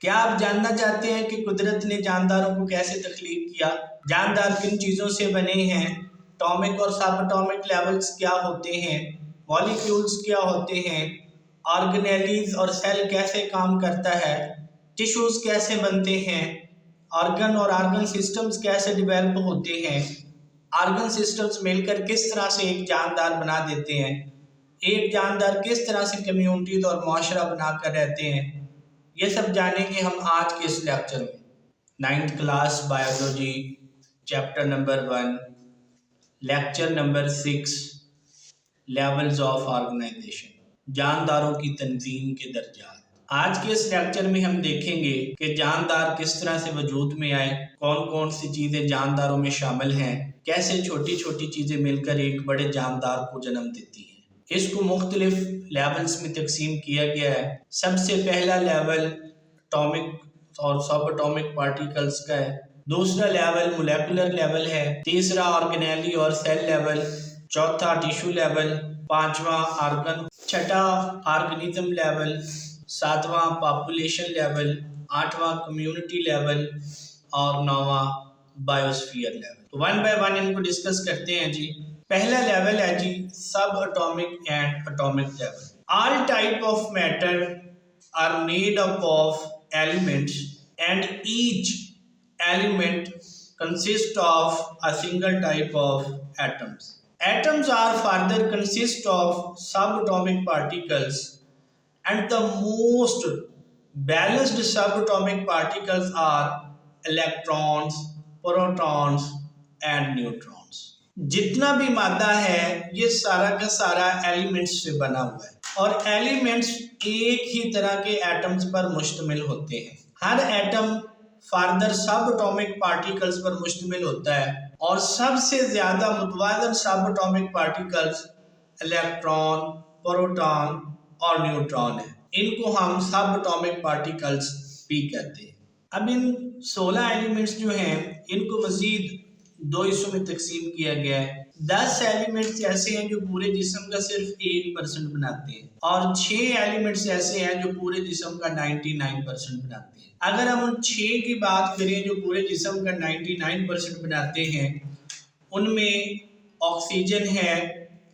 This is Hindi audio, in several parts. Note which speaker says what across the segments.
Speaker 1: क्या आप जानना चाहते हैं कि कुदरत ने जानदारों को कैसे तख्लीक किया? जानदार किन चीज़ों से बने हैं? एटॉमिक और सब एटॉमिक लेवल्स क्या होते हैं? मॉलिक्यूल्स क्या होते हैं? ऑर्गेनेलीज और सेल कैसे काम करता है? टिश्यूज़ कैसे बनते हैं? ऑर्गन और ऑर्गन सिस्टम्स कैसे डेवलप होते हैं? ऑर्गन सिस्टम्स मिलकर किस तरह से एक जानदार बना देते हैं? एक जानदार किस तरह से कम्युनिटीज और माशरा बनाकर रहते हैं? ये सब जानेंगे हम आज के इस लेक्चर में। 9th class biology, chapter number 1, lecture number 6, levels of organization, जानदारों की तंजीम के दर्जात। आज के इस लेक्चर में हम देखेंगे कि जानदार किस तरह से वजूद में आए, कौन कौन सी चीज़ें जानदारों में शामिल हैं, कैसे छोटी छोटी चीज़ें मिलकर एक बड़े जानदार को जन्म देती हैं। इसको मुख्तलिफ लेवल्स में तकसीम किया गया है। सबसे पहला लेवल एटॉमिक और सब एटॉमिक पार्टिकल्स का है। दूसरा लेवल मोलेकुलर लेवल है। तीसरा ऑर्गेनेली और सेल लेवल। चौथा टिश्यू लेवल। पांचवा ऑर्गन। छठा ऑर्गेनिज्म लेवल। सातवां पॉपुलेशन लेवल। आठवां कम्युनिटी लेवल और नौवां बायोस्फीयर लेवल। तो वन बाय वन इनको डिस्कस करते हैं जी। पहला लेवल है जी subatomic and atomic level. All type of matter are made up of elements and each element consists of a single type of atoms. Atoms are further consist of subatomic particles and the most balanced subatomic particles are electrons, protons and neutrons. जितना भी मादा है ये सारा का सारा एलिमेंट्स से बना हुआ है और एलिमेंट्स एक ही तरह के एटम्स पर मुश्तमिल होते हैं। हर एटम फर्दर सब एटॉमिक पार्टिकल्स पर मुश्तमिल होता है और सबसे ज्यादा मुतवाज़न सब एटॉमिक पार्टिकल्स इलेक्ट्रॉन, प्रोटॉन और न्यूट्रॉन है। इनको हम सब एटॉमिक पार्टिकल्स भी कहते हैं। अब इन 16 एलिमेंट्स जो हैं इनको मजीद दो हिस्सों में तकसीम किया गया है। 10 एलिमेंट्स ऐसे हैं जो पूरे जिस्म का सिर्फ 1% बनाते हैं और 6 एलिमेंट्स ऐसे हैं जो पूरे जिस्म का 99% बनाते हैं। अगर हम उन 6 की बात करें जो पूरे जिस्म का 99% बनाते हैं, उनमें ऑक्सीजन है,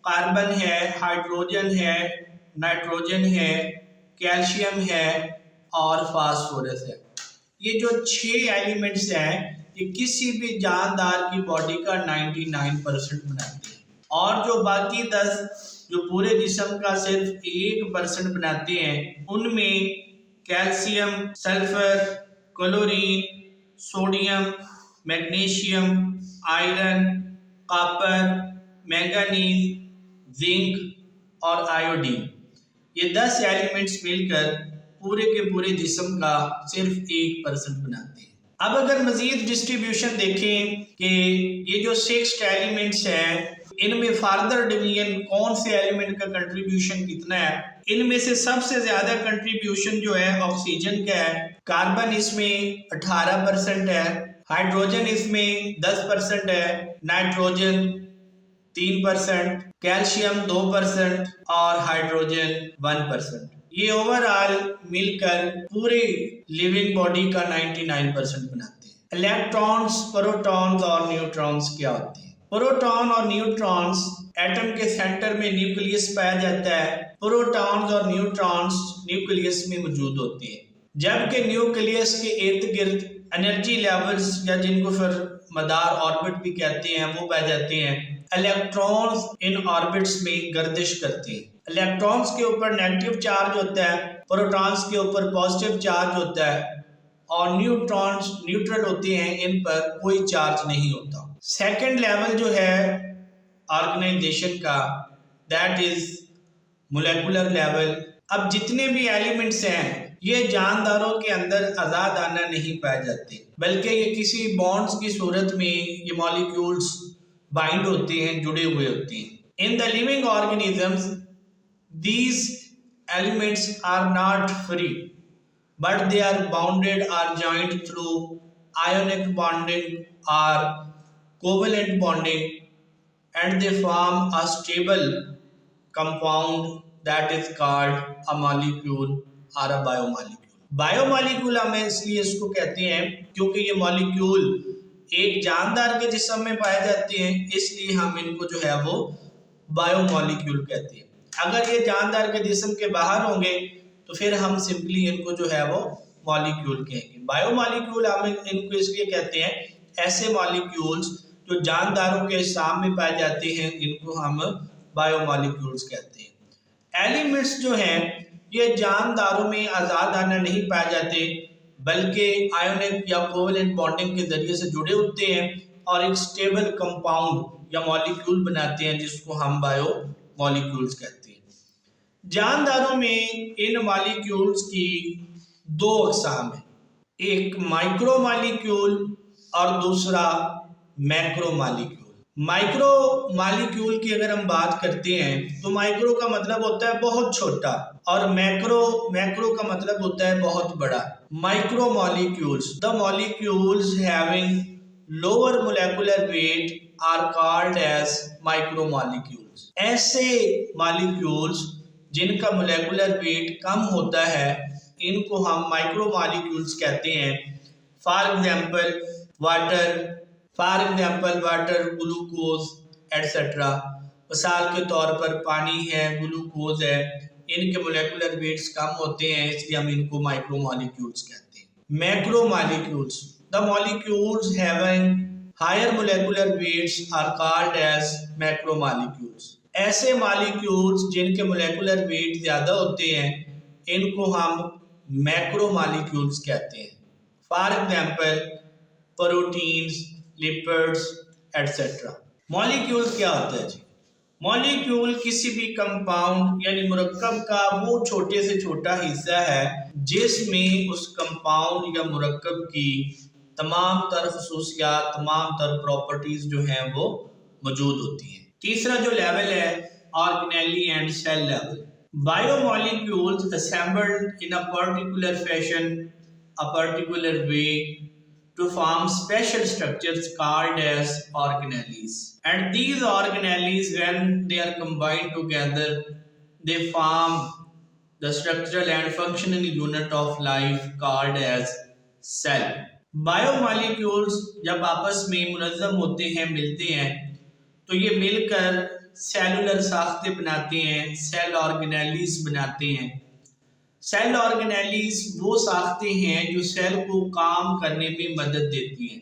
Speaker 1: कार्बन है, हाइड्रोजन है, नाइट्रोजन है, कैल्शियम है और फास्फोरस है। ये जो 6 एलिमेंट्स हैं ये किसी भी जानदार की बॉडी का 99% बनाते हैं और जो बाकी 10 जो पूरे जिस्म का सिर्फ 1% बनाते हैं, उनमें calcium, sulphur, chlorine, sodium, magnesium, iron, copper, manganese, zinc और आयोडीन, ये 10 एलिमेंट्स मिलकर पूरे के पूरे जिस्म का सिर्फ 1% बनाते हैं। अब अगर मजीद डिस्ट्रीब्यूशन देखें कि ये जो 6 एलिमेंट्स हैं इनमें फर्दर डिवीजन कौन से एलिमेंट का कंट्रीब्यूशन कितना है, इनमें से सबसे ज्यादा कंट्रीब्यूशन जो है ऑक्सीजन का है। कार्बन इसमें 18% है, हाइड्रोजन इसमें 10% है, नाइट्रोजन 3%, कैल्शियम 2% और हाइड्रोजन 1%। ये ओवरऑल मिलकर पूरे लिविंग बॉडी का 99% बनाते हैं। इलेक्ट्रॉन्स, प्रोटॉन्स और न्यूट्रॉन्स क्या होते हैं? प्रोटॉन और न्यूट्रॉन्स एटम के सेंटर में न्यूक्लियस पाया जाता है। प्रोटॉन्स और न्यूट्रॉन्स न्यूक्लियस में मौजूद होते हैं, जबकि न्यूक्लियस के इर्द गिर्द एनर्जी लेवल्स या जिनको फिर मदार ऑर्बिट भी कहते हैं वो पाए जाते हैं। इलेक्ट्रॉन्स इन ऑर्बिट्स में गर्दिश करते हैं। इलेक्ट्रॉन्स के ऊपर नेगेटिव चार्ज होता है, प्रोटॉन्स के ऊपर पॉजिटिव चार्ज होता है और न्यूट्रॉन्स न्यूट्रल होते हैं, इन पर कोई चार्ज नहीं होता। सेकंड लेवल जो है ऑर्गेनाइजेशन का, दैट इज मोलेकुलर लेवल। अब जितने भी एलिमेंट्स हैं ये जानदारों के अंदर आज़ाद आना नहीं पाए जाते, बल्कि ये किसी बॉन्ड्स की सूरत में ये मॉलिक्यूल्स बाइंड होते हैं, जुड़े हुए होते हैं। In the living organisms these elements are not free but they are bounded or joined through ionic bonding or covalent bonding and they form a stable compound that is called a molecule or a biomolecule. Biomolecule हम इसलिए इसको कहते हैं क्योंकि ये मॉलिक्यूल एक जानदार के जिस्म में पाए जाते हैं, इसलिए हम इनको जो है वो बायोमॉलिक्यूल कहते हैं। अगर ये जानदार के जिस्म के बाहर होंगे तो फिर हम सिंपली इनको जो है वो मॉलिक्यूल कहेंगे। बायोमॉलिक्यूल हम इनको इसलिए कहते हैं ऐसे मॉलिक्यूल्स जो जानदारों के सामने पाए जाते हैं, इनको हम बायोमॉलिक्यूल्स कहते हैं। एलिमेंट्स जो हैं ये जानदारों में आज़ाद आना नहीं पाए जाते, बल्कि आयोनिक या कोवेलेंट बॉन्डिंग के जरिए से जुड़े होते हैं और एक स्टेबल कंपाउंड या मॉलिक्यूल बनाते हैं, जिसको हम बायोमॉलिक्यूल्स कहते हैं। जानदारों में इन मॉलिक्यूल्स की दो अक़साम है, एक माइक्रो मॉलिक्यूल और दूसरा मैक्रो मॉलिक्यूल। माइक्रो मॉलिक्यूल की अगर हम बात करते हैं तो माइक्रो का मतलब होता है बहुत छोटा और मैक्रो का मतलब होता है बहुत बड़ा। Micro molecules, the molecules having lower molecular weight are called as micro molecules. ऐसे मॉलिक्यूल्स जिनका मोलेकुलर वेट कम होता है, इनको हम माइक्रो मॉलिक्यूल्स कहते हैं। For example water, glucose etcetera. मिसाल के तौर पर पानी है, ग्लूकोज है, इनके मोलेकुलर वेट्स कम होते हैं, इसलिए हम इनको माइक्रो मॉलिक्यूल्स कहते हैं। Macro molecules, the molecules having higher molecular weights are called as macro molecules. ऐसे मॉलिक्यूल्स जिनके मोलेकुलर वेट ज़्यादा होते हैं, इनको हम मैक्रो मॉलिक्यूल्स कहते हैं। For example proteins, lipids etcetera. Molecule क्या होता है जी? मॉलिक्यूल किसी भी कंपाउंड यानी मुरक्कब का वो छोटे से छोटा हिस्सा है जिसमें उस कंपाउंड या मुरक्कब की तमाम तर खसूसियात, तमाम तर प्रॉपर्टीज जो हैं वो मौजूद होती हैं। तीसरा जो लेवल है organelle and cell level. Biomolecules assembled in a particular fashion, a particular way to form special structures called as organelles. And these organelles, when they are combined together, they form the structural and functional unit of life called as cell. Biomolecules जब आपस में मुनज़्ज़म होते हैं, मिलते हैं, तो ये मिलकर सेलुलर साख्तें बनाते हैं, सेल ऑर्गेनेलीज बनाते हैं। सेल ऑर्गेनेलीज वो साख्तें हैं जो सेल को काम करने में मदद देती हैं।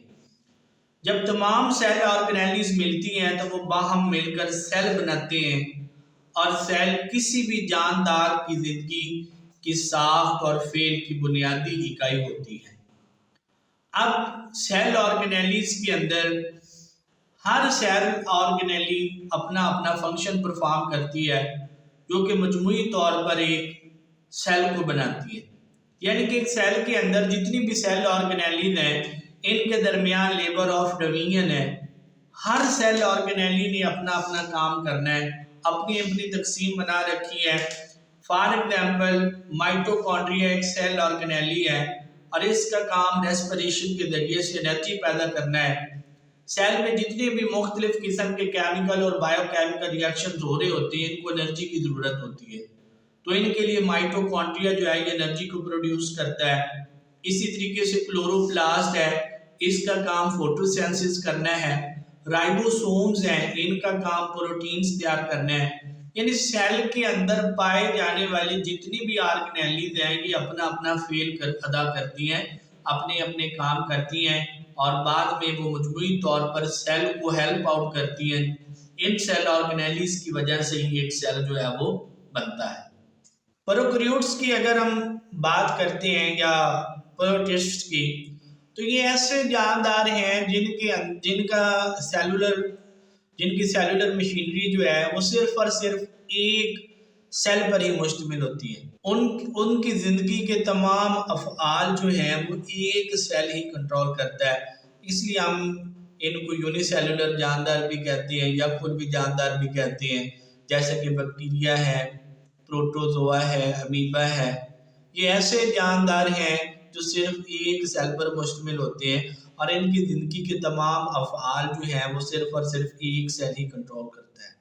Speaker 1: जब तमाम सेल ऑर्गेनेलीज मिलती हैं तो वो बाहम मिलकर सेल बनाते हैं और सेल किसी भी जानदार की ज़िंदगी की साख्त और फेल की बुनियादी इकाई होती है। अब सेल ऑर्गेनेलीज के अंदर हर सेल ऑर्गेनेली अपना अपना फंक्शन परफॉर्म करती है, जो कि मजमूई तौर पर एक सेल को बनाती है। यानी कि एक सेल के अंदर जितनी भी सेल ऑर्गेनेलीज हैं, इनके दरमियान लेबर ऑफ डिवीजन है। हर सेल ऑर्गेनेली ने अपना अपना काम करना है, अपनी अपनी तकसीम बना रखी है। फॉर एग्जाम्पल माइटोकॉन्ड्रिया एक सेल ऑर्गेनेली है और इसका काम रेस्पिरेशन के जरिए से एनर्जी पैदा करना है। सेल में जितने भी मुख्तलिफ किस्म के केमिकल और बायोकेमिकल रिएक्शन हो रहे होते हैं, इनको एनर्जी की ज़रूरत होती है, तो इनके लिए माइटोकॉन्ड्रिया जो है ये एनर्जी को प्रोड्यूस करता है। इसी तरीके से क्लोरोप्लास्ट है, इसका काम फोटोसिंथेसिस करना है। राइबोसोम्स हैं, इनका काम प्रोटीन्स तैयार करना है। यानी सेल के अंदर पाए जाने वाली जितनी भी ऑर्गेनेलीज हैं, ये अपना अपना फेल अदा करती हैं, अपने अपने काम करती हैं और बाद में वो मजमूई तौर पर सेल को हेल्प आउट करती हैं। इन सेल ऑर्गेनेलीज की वजह से ही एक सेल जो है वो बनता है। प्रोकैरियोट्स की अगर हम बात करते हैं या प्रोटिस्ट की, तो ये ऐसे जानदार हैं जिनकी सेलुलर मशीनरी जो है वो सिर्फ और सिर्फ एक सेल पर ही मुश्तमिल होती है। उनकी ज़िंदगी के तमाम अफ़आल जो हैं वो एक सेल ही कंट्रोल करता है, इसलिए हम इनको यूनिसेलुलर जानदार भी कहते हैं या खुद भी जानदार भी कहते हैं। जैसे कि बैक्टीरिया है, प्रोटोजोआ है, अमीबा है, ये ऐसे जानदार हैं जो सिर्फ एक सेल पर मुश्तमिल होते हैं और इनकी ज़िंदगी के तमाम अफ़आल जो हैं वो सिर्फ और सिर्फ एक सेल ही कंट्रोल करता है।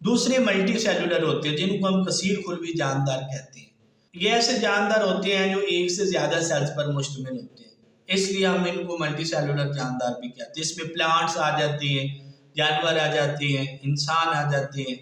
Speaker 1: दूसरे मल्टी सेलुलर होते हैं जिनको हम कसीर खुलवी जानदार कहते हैं। ये ऐसे जानदार होते हैं जो एक से ज़्यादा सेल्स पर मुश्तमिल होते हैं, इसलिए हम इनको मल्टी सेलुलर जानदार भी कहते हैं। इसमें प्लांट्स आ जाते हैं, जानवर आ जाते हैं, इंसान आ जाते हैं।